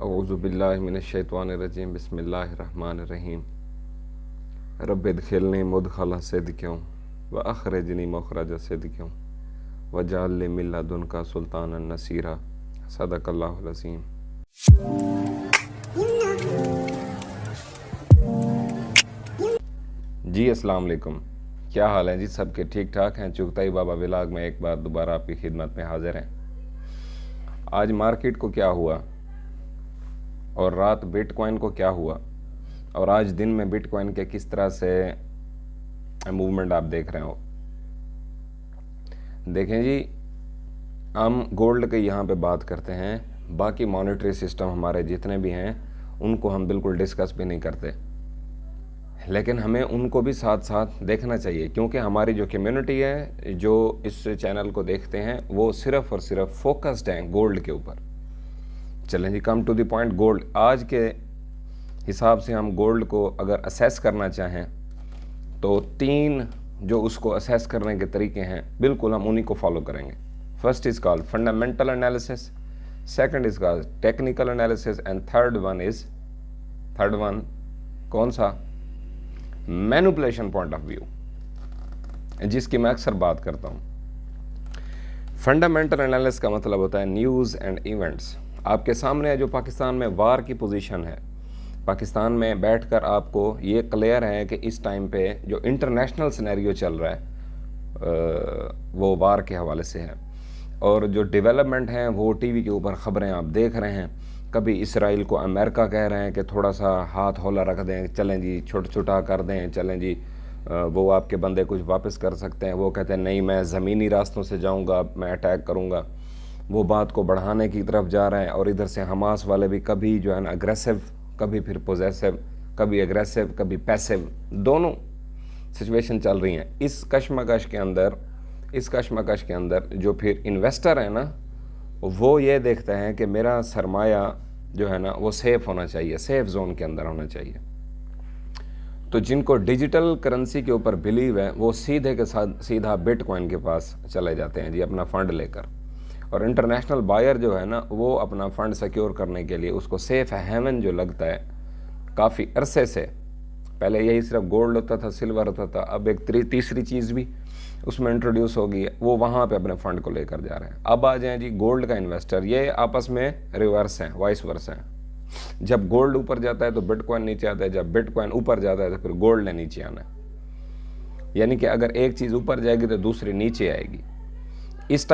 औज़ुबिल्लाहि मिनश्शैतानिर्रजीम बिस्मिल्लाहिर्रहमानिर्रहीम रब्बिदखिलनी मुदखला सिद्क़िन व अख़रिजनी मख़रज सिद्क़िन वजअल ली मिन लदुनका सुल्तानन नसीरा। सदक़ल्लाहुल अज़ीम। जी अस्सलाम वालेकुम, क्या हाल है जी? सबके ठीक ठाक हैं? चुगताई बाबा व्लॉग में एक बार दोबारा आपकी खिदमत में हाजिर हैं। आज मार्केट को क्या हुआ और रात बिटकॉइन को क्या हुआ और आज दिन में बिटकॉइन के किस तरह से मूवमेंट आप देख रहे हो। देखें जी, हम गोल्ड के यहाँ पे बात करते हैं, बाकी मॉनेटरी सिस्टम हमारे जितने भी हैं उनको हम बिल्कुल डिस्कस भी नहीं करते, लेकिन हमें उनको भी साथ साथ देखना चाहिए क्योंकि हमारी जो कम्युनिटी है जो इस चैनल को देखते हैं वो सिर्फ़ और सिर्फ फोकस्ड हैं गोल्ड के ऊपर। चलें जी, come to the point. Gold आज के हिसाब से हम गोल्ड को अगर असेस करना चाहें तो तीन जो उसको असेस करने के तरीके हैं बिल्कुल हम उन्हीं को फॉलो करेंगे। First is called fundamental analysis, second is called technical analysis and third one कौन सा? मैनिपुलेशन पॉइंट ऑफ व्यू, जिसकी मैं अक्सर बात करता हूँ। फंडामेंटल एनालिसिस का मतलब होता है न्यूज़ एंड इवेंट्स। आपके सामने है जो पाकिस्तान में वार की पोजीशन है, पाकिस्तान में बैठकर आपको ये क्लियर है कि इस टाइम पे जो इंटरनेशनल सिनेरियो चल रहा है वो वार के हवाले से है, और जो डेवलपमेंट हैं वो टीवी के ऊपर ख़बरें आप देख रहे हैं। कभी इसराइल को अमेरिका कह रहे हैं कि थोड़ा सा हाथ हौला रख दें, चलें जी छुटा कर दें, चलें जी वो आपके बंदे कुछ वापस कर सकते हैं। वो कहते हैं नहीं, मैं ज़मीनी रास्तों से जाऊंगा, मैं अटैक करूंगा। वो बात को बढ़ाने की तरफ जा रहे हैं। और इधर से हमास वाले भी कभी जो है ना अग्रेसिव, कभी फिर पोजेसिव, कभी अग्रेसिव, कभी पैसिव, दोनों सिचुएशन चल रही हैं। इस कशमकश के अंदर जो फिर इन्वेस्टर है ना वो ये देखते हैं कि मेरा सरमाया जो है ना वो सेफ़ होना चाहिए, सेफ़ जोन के अंदर होना चाहिए। तो जिनको डिजिटल करेंसी के ऊपर बिलीव है वो सीधे के साथ सीधा बिटकॉइन के पास चले जाते हैं जी अपना फ़ंड लेकर। और इंटरनेशनल बायर जो है ना वो अपना फ़ंड सिक्योर करने के लिए उसको सेफ़ हेवन जो लगता है, काफ़ी अरसे से पहले यही सिर्फ गोल्ड होता था, सिल्वर होता था, अब एक तीसरी चीज़ भी उसमें इंट्रोड्यूस हो गई है, वो वहाँ पे अपने फ़ंड को लेकर जा रहे हैं। अब आ जाएं जी गोल्ड का इन्वेस्टर, ये आपस में रिवर्स हैं, वाइस वर्सा हैं। जब गोल्ड ऊपर जाता है तो बिटकॉइन नीचे आता है, जब बिटकॉइन ऊपर जाता है तो फिर गोल्ड ने नीचे आना है। यानी कि अगर एक चीज़ ऊपर जाएगी तो दूसरी नीचे आएगी। इस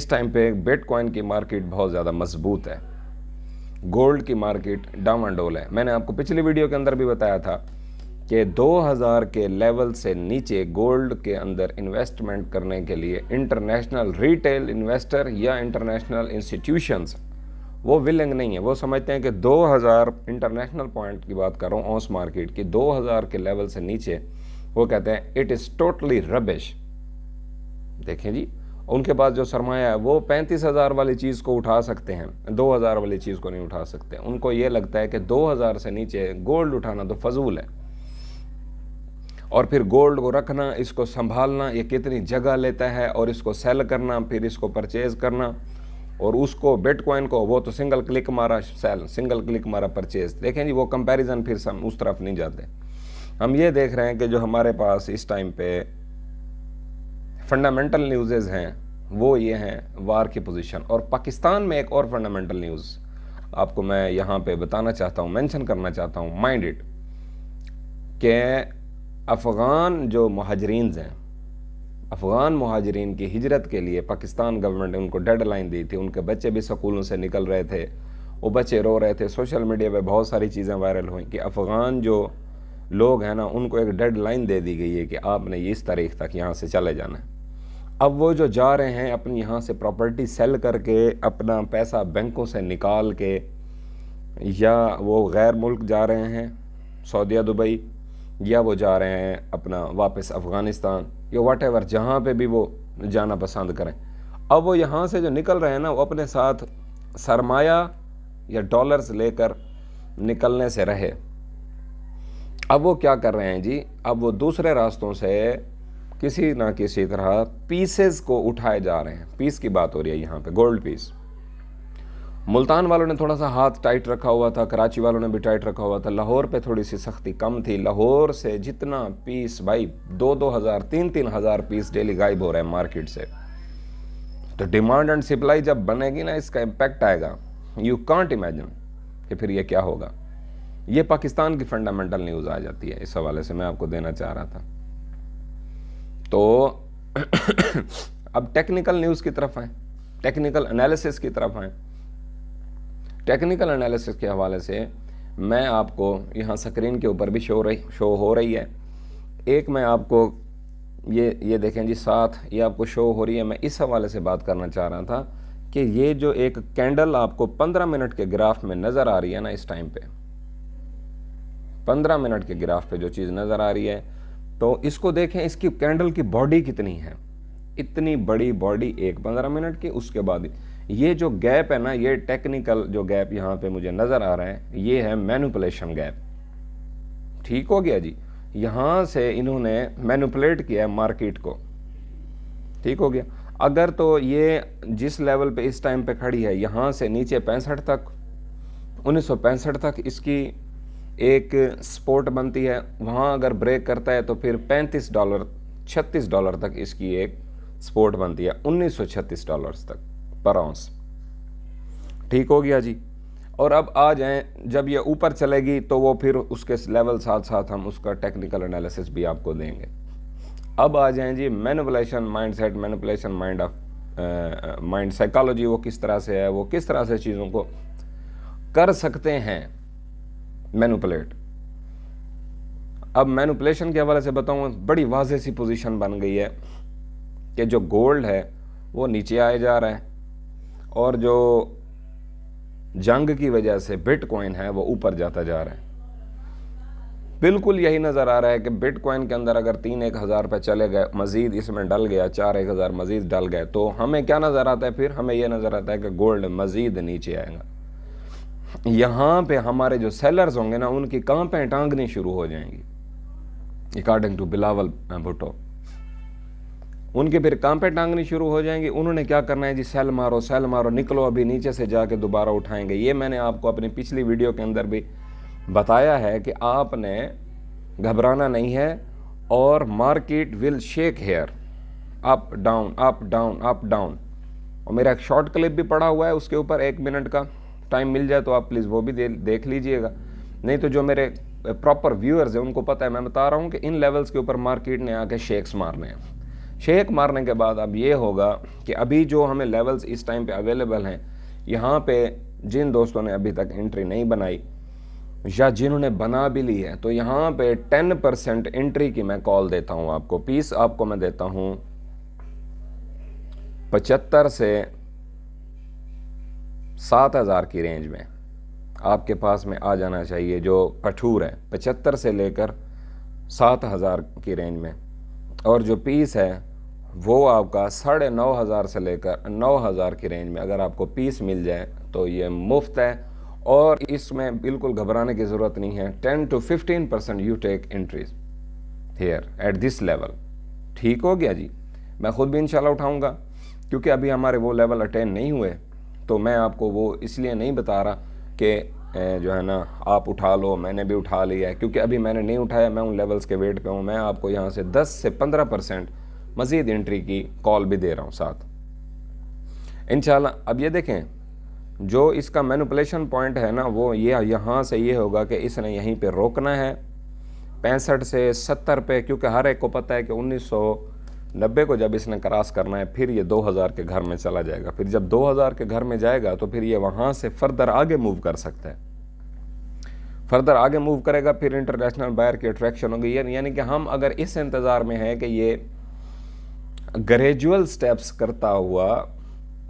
टाइम पे बिटकॉइन की मार्केट बहुत ज़्यादा मजबूत है, गोल्ड की मार्केट डामाडोल है। मैंने आपको पिछली वीडियो के अंदर भी बताया था कि 2000 के लेवल से नीचे गोल्ड के अंदर इन्वेस्टमेंट करने के लिए इंटरनेशनल रिटेल इन्वेस्टर या इंटरनेशनल इंस्टीट्यूशंस वो विलिंग नहीं है। वो समझते हैं कि 2000 इंटरनेशनल पॉइंट की बात कर रहा हूँ, ऑस मार्केट की 2000 के लेवल से नीचे वो कहते हैं इट इज़ टोटली रबिश। देखें जी, उनके पास जो सरमाया है वो 35,000 वाली चीज़ को उठा सकते हैं, 2000 वाली चीज़ को नहीं उठा सकते। उनको ये लगता है कि 2000 से नीचे गोल्ड उठाना तो फजूल है, और फिर गोल्ड को रखना, इसको संभालना, ये कितनी जगह लेता है, और इसको सेल करना, फिर इसको परचेज करना, और उसको बिटकॉइन को वो तो सिंगल क्लिक मारा सेल, सिंगल क्लिक मारा परचेज। देखें जी, वो कंपैरिजन फिर हम उस तरफ नहीं जाते। हम ये देख रहे हैं कि जो हमारे पास इस टाइम पे फंडामेंटल न्यूज़ हैं वो ये हैं वार की पोजीशन। और पाकिस्तान में एक और फंडामेंटल न्यूज़ आपको मैं यहाँ पे बताना चाहता हूँ, मेंशन करना चाहता हूँ, माइंड इट, कि अफ़गान जो महाजरीन हैं, अफ़गान महाजरीन की हिजरत के लिए पाकिस्तान गवर्नमेंट ने उनको डेडलाइन दी थी। उनके बच्चे भी स्कूलों से निकल रहे थे, वो बच्चे रो रहे थे। सोशल मीडिया पे बहुत सारी चीज़ें वायरल हुई कि अफ़गान जो लोग हैं ना उनको एक डेडलाइन दे दी गई है कि आपने इस तारीख तक यहाँ से चले जाना है। अब वो जो जा रहे हैं अपनी यहाँ से प्रॉपर्टी सेल करके अपना पैसा बैंकों से निकाल के, या वो गैर मुल्क जा रहे हैं सऊदीया, दुबई, या वो जा रहे हैं अपना वापस अफ़गानिस्तान या व्हाटएवर जहाँ पे भी वो जाना पसंद करें। अब वो यहाँ से जो निकल रहे हैं ना वो अपने साथ सरमाया या डॉलर्स लेकर निकलने से रहे। अब वो क्या कर रहे हैं जी, अब वो दूसरे रास्तों से किसी ना किसी तरह पीसेस को उठाए जा रहे हैं। पीस की बात हो रही है यहाँ पे, गोल्ड पीस। मुल्तान वालों ने थोड़ा सा हाथ टाइट रखा हुआ था, कराची वालों ने भी टाइट रखा हुआ था, लाहौर पे थोड़ी सी सख्ती कम थी। लाहौर से जितना पीस भाई 2-2 हज़ार 3-3 हज़ार पीस डेली गायब हो रहे हैं मार्केट से। तो डिमांड एंड सप्लाई जब बनेगी ना, इसका इम्पैक्ट आएगा, यू कांट इमेजिन कि फिर ये क्या होगा। ये पाकिस्तान की फंडामेंटल न्यूज़ आ जाती है, इस हवाले से मैं आपको देना चाह रहा था। तो अब टेक्निकल न्यूज़ की तरफ आए, टेक्निकल एनालिसिस की तरफ आए। टेक्निकल एनालिसिस के हवाले से मैं आपको यहाँ स्क्रीन के ऊपर भी शो हो रही है। एक मैं आपको ये देखें जी, साथ ये आपको शो हो रही है। मैं इस हवाले से बात करना चाह रहा था कि ये जो एक कैंडल आपको 15 मिनट के ग्राफ में नज़र आ रही है ना, इस टाइम पे 15 मिनट के ग्राफ पे जो चीज़ नज़र आ रही है, तो इसको देखें, इसकी कैंडल की बॉडी कितनी है। इतनी बड़ी बॉडी एक 15 मिनट की। उसके बाद ये जो गैप है ना, ये टेक्निकल जो गैप यहाँ पे मुझे नज़र आ रहा है, ये है मैनिपुलेशन गैप। ठीक हो गया जी, यहाँ से इन्होंने मैनिपुलेट किया है मार्केट को। ठीक हो गया। अगर तो ये जिस लेवल पे इस टाइम पे खड़ी है, यहाँ से नीचे 65 तक, 1965 तक इसकी एक सपोर्ट बनती है। वहाँ अगर ब्रेक करता है तो फिर $35 $36 तक इसकी एक सपोर्ट बनती है, $1936 तक पर आउंस। ठीक हो गया जी। और अब आ जाएं, जब ये ऊपर चलेगी तो वो फिर उसके लेवल साथ साथ हम उसका टेक्निकल एनालिसिस भी आपको देंगे। अब आ जाएं जी manipulation mindset, manipulation mind psychology, वो किस तरह से है, वो किस तरह से चीज़ों को कर सकते हैं मैनिपुलेट। अब मैनिपुलेशन के हवाले से बताऊँ, बड़ी वाज़ेह सी पोजीशन बन गई है कि जो गोल्ड है वो नीचे आए जा रहा है और जो जंग की वजह से बिटकॉइन है वो ऊपर जाता जा रहा है। बिल्कुल यही नज़र आ रहा है कि बिटकॉइन के अंदर अगर 3-1 हज़ार रुपये चले गए, मज़ीद इसमें डल गया, 4-1 हज़ार मज़ीद डल गए, तो हमें क्या नज़र आता है, फिर हमें यह नज़र आता है कि गोल्ड मज़ीद नीचे आएगा। यहाँ पे हमारे जो सेलर्स होंगे ना, उनकी कांपें टांगनी शुरू हो जाएंगी, अकॉर्डिंग टू बिलावल भुट्टो। उनके फिर कांपें टांगनी शुरू हो जाएंगी। उन्होंने क्या करना है जी, सेल मारो, निकलो अभी नीचे से जाके दोबारा उठाएंगे। ये मैंने आपको अपनी पिछली वीडियो के अंदर भी बताया है कि आपने घबराना नहीं है और market will shake here, up down up down up down. और मेरा एक शॉर्ट क्लिप भी पड़ा हुआ है, उसके ऊपर 1 मिनट का टाइम मिल जाए तो आप प्लीज़ वो भी देख लीजिएगा। नहीं तो जो मेरे प्रॉपर व्यूअर्स हैं उनको पता है, मैं बता रहा हूँ कि इन लेवल्स के ऊपर मार्केट ने आके शेक्स मारने हैं। शेक मारने के बाद अब ये होगा कि अभी जो हमें लेवल्स इस टाइम पे अवेलेबल हैं, यहाँ पे जिन दोस्तों ने अभी तक एंट्री नहीं बनाई या जिन्होंने बना भी ली है, तो यहाँ पे 10% एंट्री की मैं कॉल देता हूँ आपको। पीस आपको मैं देता हूँ 75 से 7,000 की रेंज में आपके पास में आ जाना चाहिए। जो कठूर है 75 से लेकर 7,000 की रेंज में, और जो पीस है वो आपका 9,500 से लेकर 9,000 की रेंज में अगर आपको पीस मिल जाए तो ये मुफ्त है और इसमें बिल्कुल घबराने की ज़रूरत नहीं है। 10 to 15% you take entries here at this level. ठीक हो गया जी। मैं ख़ुद भी इंशाल्लाह उठाऊंगा, क्योंकि अभी हमारे वो लेवल अटेन नहीं हुए, तो मैं आपको वो इसलिए नहीं बता रहा कि जो है ना आप उठा लो, मैंने भी उठा लिया है, क्योंकि अभी मैंने नहीं उठाया, मैं उन लेवल्स के वेट पे हूँ। मैं आपको यहाँ से 10 से 15% मज़ीद एंट्री की कॉल भी दे रहा हूँ साथ इंशाल्लाह। अब ये देखें, जो इसका मैनिपुलेशन पॉइंट है ना, वो ये यहाँ से ये होगा कि इसने यहीं पे रोकना है 65 से 70 पे, क्योंकि हर एक को पता है कि 1990 को जब इसने क्रॉस करना है फिर ये 2000 के घर में चला जाएगा। फिर जब 2000 के घर में जाएगा तो फिर ये वहाँ से फर्दर आगे मूव कर सकता है, फर्दर आगे मूव करेगा, फिर इंटरनेशनल बायर की अट्रैक्शन होगी। यानी कि हम अगर इस इंतज़ार में हैं कि ये ग्रेजुअल स्टेप्स करता हुआ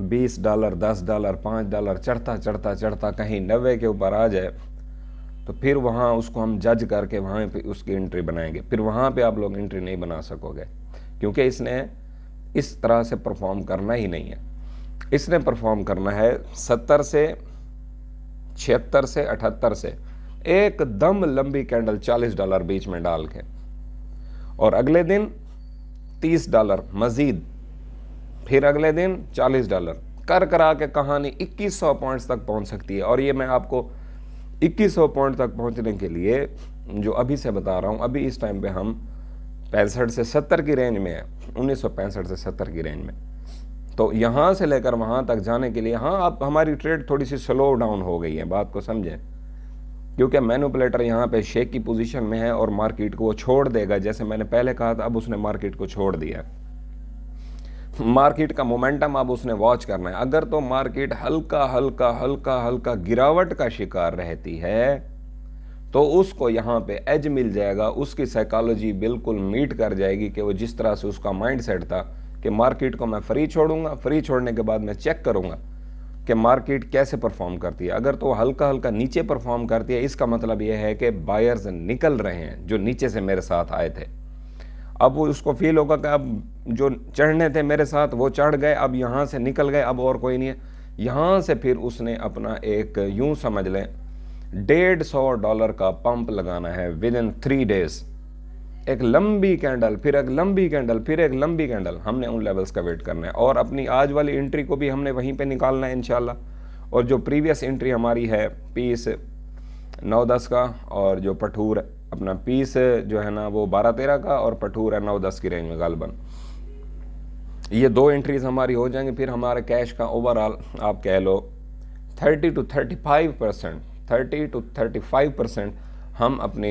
$20, $10, $5 चढ़ता चढ़ता चढ़ता कहीं 90 के ऊपर आ जाए, तो फिर वहाँ उसको हम जज करके वहाँ पे उसकी एंट्री बनाएंगे। फिर वहाँ पे आप लोग एंट्री नहीं बना सकोगे, क्योंकि इसने इस तरह से परफॉर्म करना ही नहीं है। इसने परफॉर्म करना है 70 से 76 से 78 से एकदम लंबी कैंडल $40 बीच में डाल के, और अगले दिन $30 मज़ीद, फिर अगले दिन $40, कर करा के कहानी 2100 पॉइंट्स तक पहुंच सकती है। और ये मैं आपको 2100 पॉइंट तक पहुंचने के लिए जो अभी से बता रहा हूं, अभी इस टाइम पे हम 65 से 70 की रेंज में है, 1965 से 70 की रेंज में। तो यहाँ से लेकर वहाँ तक जाने के लिए, हाँ आप हमारी ट्रेड थोड़ी सी स्लो डाउन हो गई है, बात को समझें, क्योंकि मैनिपुलेटर यहाँ पे शेक की पोजीशन में है और मार्केट को वो छोड़ देगा। जैसे मैंने पहले कहा था, अब उसने मार्केट को छोड़ दिया, मार्केट का मोमेंटम अब उसने वॉच करना है। अगर तो मार्केट हल्का हल्का हल्का हल्का गिरावट का शिकार रहती है तो उसको यहाँ पे एज मिल जाएगा, उसकी साइकोलॉजी बिल्कुल मीट कर जाएगी कि वो जिस तरह से उसका माइंड सेट था कि मार्केट को मैं फ्री छोड़ूंगा, फ्री छोड़ने के बाद मैं चेक करूंगा कि मार्केट कैसे परफॉर्म करती है। अगर तो हल्का हल्का नीचे परफॉर्म करती है, इसका मतलब यह है कि बायर्स निकल रहे हैं जो नीचे से मेरे साथ आए थे। अब वो उसको फील होगा कि अब जो चढ़ने थे मेरे साथ वो चढ़ गए, अब यहाँ से निकल गए, अब और कोई नहीं है। यहाँ से फिर उसने अपना एक यूं समझ लें $150 का पंप लगाना है विद इन 3 डेज। एक लंबी कैंडल, फिर एक लंबी कैंडल, फिर एक लंबी कैंडल, हमने उन लेवल्स का वेट करना है। और अपनी आज वाली एंट्री को भी हमने वहीं पे निकालना है इंशाल्लाह। और जो प्रीवियस एंट्री हमारी है पीस 9-10 का, और जो पठूर अपना पीस जो है ना वो 12-13 का, और पठूर है 9-10 की रेंज में गालबन। ये 2 एंट्रीज हमारी हो जाएंगे, फिर हमारे कैश का ओवरऑल आप कह लो 30 to 35% हम अपने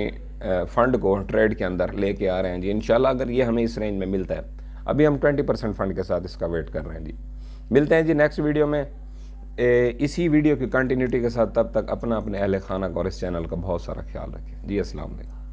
फंड को ट्रेड के अंदर लेके आ रहे हैं जी इंशाल्लाह। अगर ये हमें इस रेंज में मिलता है, अभी हम 20% फंड के साथ इसका वेट कर रहे हैं जी। मिलते हैं जी नेक्स्ट वीडियो में इसी वीडियो की कंटिन्यूटी के साथ। तब तक अपना अपने अहले खाना का और इस चैनल का बहुत सारा ख्याल रखें जी। अस्सलाम वालेकुम।